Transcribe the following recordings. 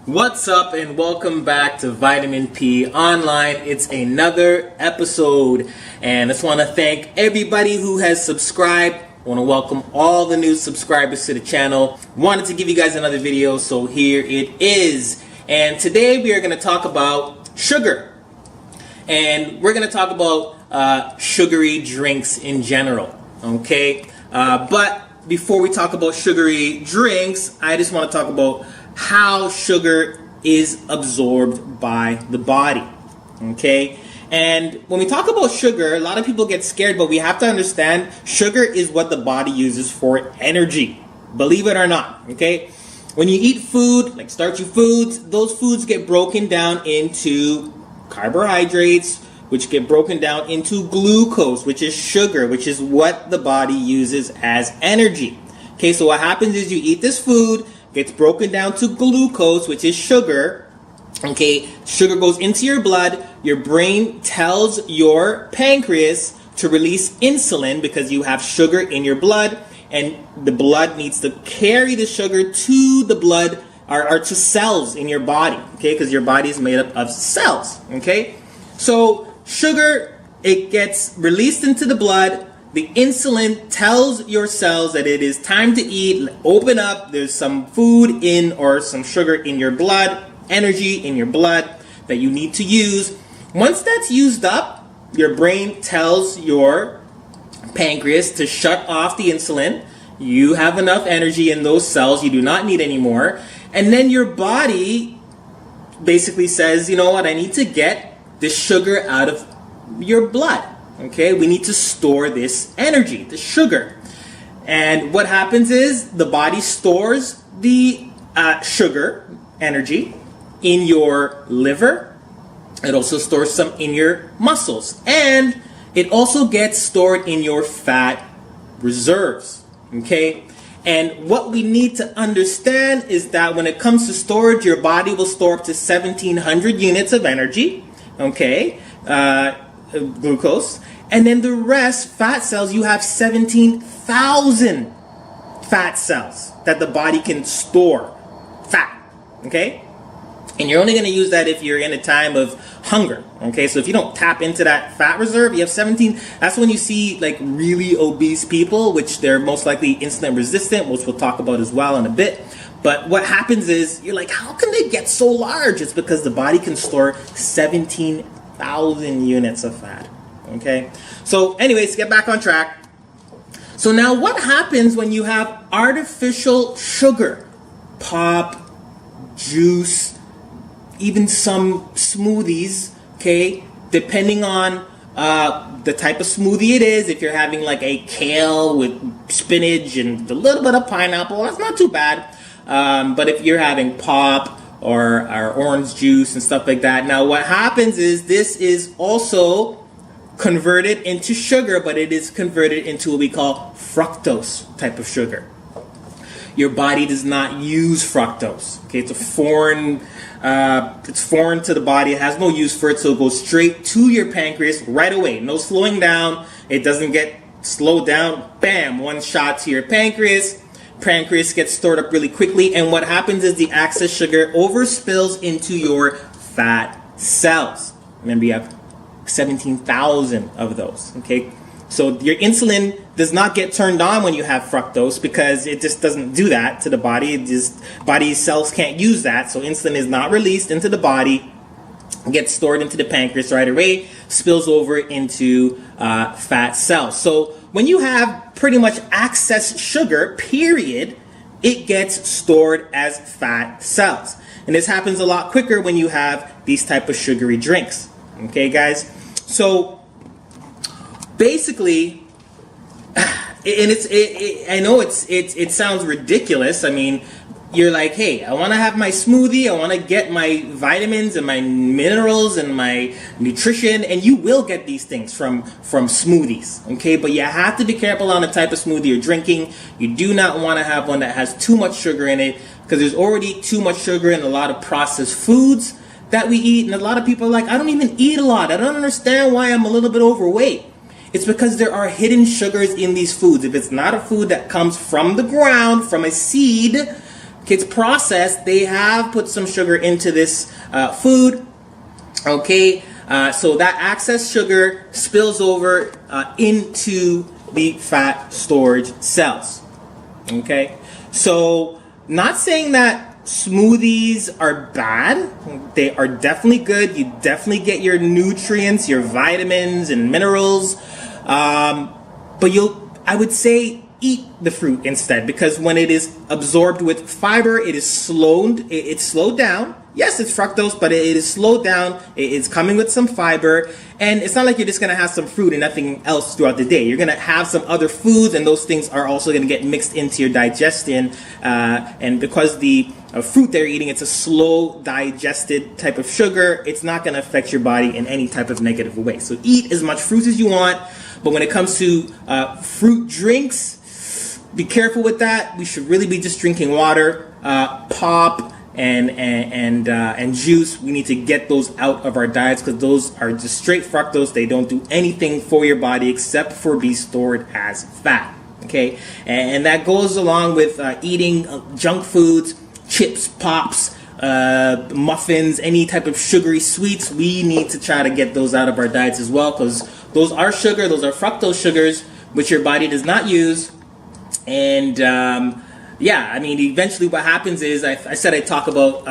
What's up and welcome back to Vitamin P Online. It's another episode and I just want to thank everybody who has subscribed. I want to welcome all the new subscribers to the channel. Wanted to give you guys another video, so here it is. And today we are going to talk about sugar. And we're going to talk about sugary drinks in general. Okay? But before we talk about sugary drinks, I just want to talk about how sugar is absorbed by the body. Okay? And when we talk about sugar, a lot of people get scared, but we have to understand sugar is what the body uses for energy. Believe it or not. Okay? When you eat food, like starchy foods, those foods get broken down into carbohydrates, which get broken down into glucose, which is sugar, which is what the body uses as energy. Okay, so what happens is you eat this food, gets broken down to glucose, which is sugar. Okay, sugar goes into your blood. Your brain tells your pancreas to release insulin because you have sugar in your blood, and the blood needs to carry the sugar to the blood or to cells in your body. Okay, because your body is made up of cells. Okay, so sugar, it gets released into the blood. The insulin tells your cells that it is time to eat. Open up. There's some food in or some sugar in your blood, energy in your blood that you need to use. Once that's used up, your brain tells your pancreas to shut off the insulin. You have enough energy in those cells. You do not need any more. And then your body basically says, you know what, I need to get the sugar out of your blood. Okay, we need to store this energy, the sugar. And what happens is the body stores the sugar energy in your liver. It also stores some in your muscles. And it also gets stored in your fat reserves. Okay? And what we need to understand is that when it comes to storage, your body will store up to 1,700 units of energy. Okay? Glucose. And then the rest, fat cells, you have 17,000 fat cells that the body can store fat. Okay? And you're only going to use that if you're in a time of hunger. Okay? So if you don't tap into that fat reserve, you have 17. That's when you see like really obese people, which they're most likely insulin resistant, which we'll talk about as well in a bit. But what happens is you're like, how can they get so large? It's because the body can store 17,000 units of fat. Okay, so anyways, get back on track. So now what happens when you have artificial sugar? Pop, juice, even some smoothies, okay? Depending on the type of smoothie it is, if you're having like a kale with spinach and a little bit of pineapple, that's not too bad. But if you're having pop or orange juice and stuff like that, now what happens is this is also converted into sugar, but it is converted into what we call fructose type of sugar. Your body does not use fructose. Okay, it's foreign to the body. It has no use for it, so it goes straight to your pancreas right away. No slowing down. It doesn't get slowed down. Bam, one shot to your pancreas. Pancreas gets stored up really quickly, and what happens is the excess sugar overspills into your fat cells. Remember, you have 17,000 of those. Okay, so your insulin does not get turned on when you have fructose because it just doesn't do that to the body. It just body cells can't use that, so insulin is not released into the body, gets stored into the pancreas right away, spills over into fat cells. So when you have pretty much excess sugar, period, it gets stored as fat cells, and this happens a lot quicker when you have these type of sugary drinks. Okay, guys. So basically, and I know it sounds ridiculous. I mean, you're like, hey, I want to have my smoothie. I want to get my vitamins and my minerals and my nutrition, and you will get these things from smoothies. Okay, but you have to be careful on the type of smoothie you're drinking. You do not want to have one that has too much sugar in it because there's already too much sugar in a lot of processed foods that we eat, and a lot of people are like, I don't even eat a lot. I don't understand why I'm a little bit overweight. It's because there are hidden sugars in these foods. If it's not a food that comes from the ground, from a seed, Okay, it's processed. They have put some sugar into this food. Okay, so that excess sugar spills over into the fat storage cells. Okay, so not saying that smoothies are bad. They are definitely good. You definitely get your nutrients, your vitamins and minerals. But I would say eat the fruit instead, because when it is absorbed with fiber, it's slowed down. Yes, it's fructose, but it is slowed down. It's coming with some fiber, and it's not like you're just gonna have some fruit and nothing else throughout the day. You're gonna have some other foods, and those things are also gonna get mixed into your digestion. And because the fruit they're eating, it's a slow digested type of sugar, it's not gonna affect your body in any type of negative way. So eat as much fruit as you want, but when it comes to fruit drinks, be careful with that. We should really be just drinking water, pop, and juice. We need to get those out of our diets, because those are just straight fructose. They don't do anything for your body except for be stored as fat. Okay, and that goes along with eating junk foods, chips, pops, muffins, any type of sugary sweets. We need to try to get those out of our diets as well, because those are sugar. Those are fructose sugars, which your body does not use. And yeah, I mean, eventually what happens is, I said I talk about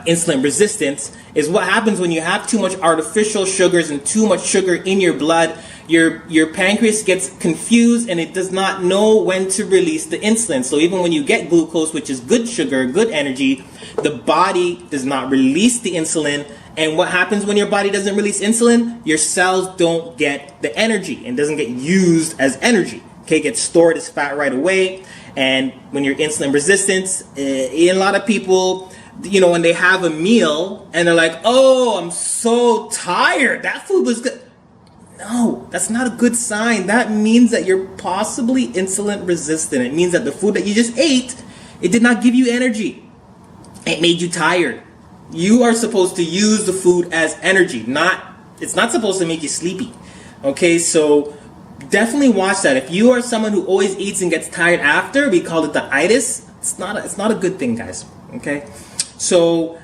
insulin resistance, is what happens when you have too much artificial sugars and too much sugar in your blood. Your pancreas gets confused, and it does not know when to release the insulin. So even when you get glucose, which is good sugar, good energy, the body does not release the insulin. And what happens when your body doesn't release insulin? Your cells don't get the energy, and doesn't get used as energy. Okay, it gets stored as fat right away. And when you're insulin resistant, a lot of people, when they have a meal and they're like, oh, I'm so tired, that food was good. No, that's not a good sign. That means that you're possibly insulin resistant. It means that the food that you just ate, it did not give you energy. It made you tired. You are supposed to use the food as energy. It's not supposed to make you sleepy. Okay, so definitely watch that. If you are someone who always eats and gets tired after, we call it the itis. It's not a good thing, guys. Okay, so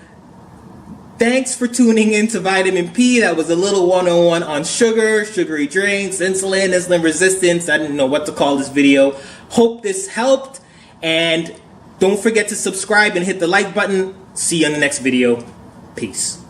thanks for tuning in to Vitamin P. That was a little 101 on sugar, sugary drinks, insulin resistance. I didn't know what to call this video. Hope this helped, and don't forget to subscribe and hit the like button. See you in the next video. Peace.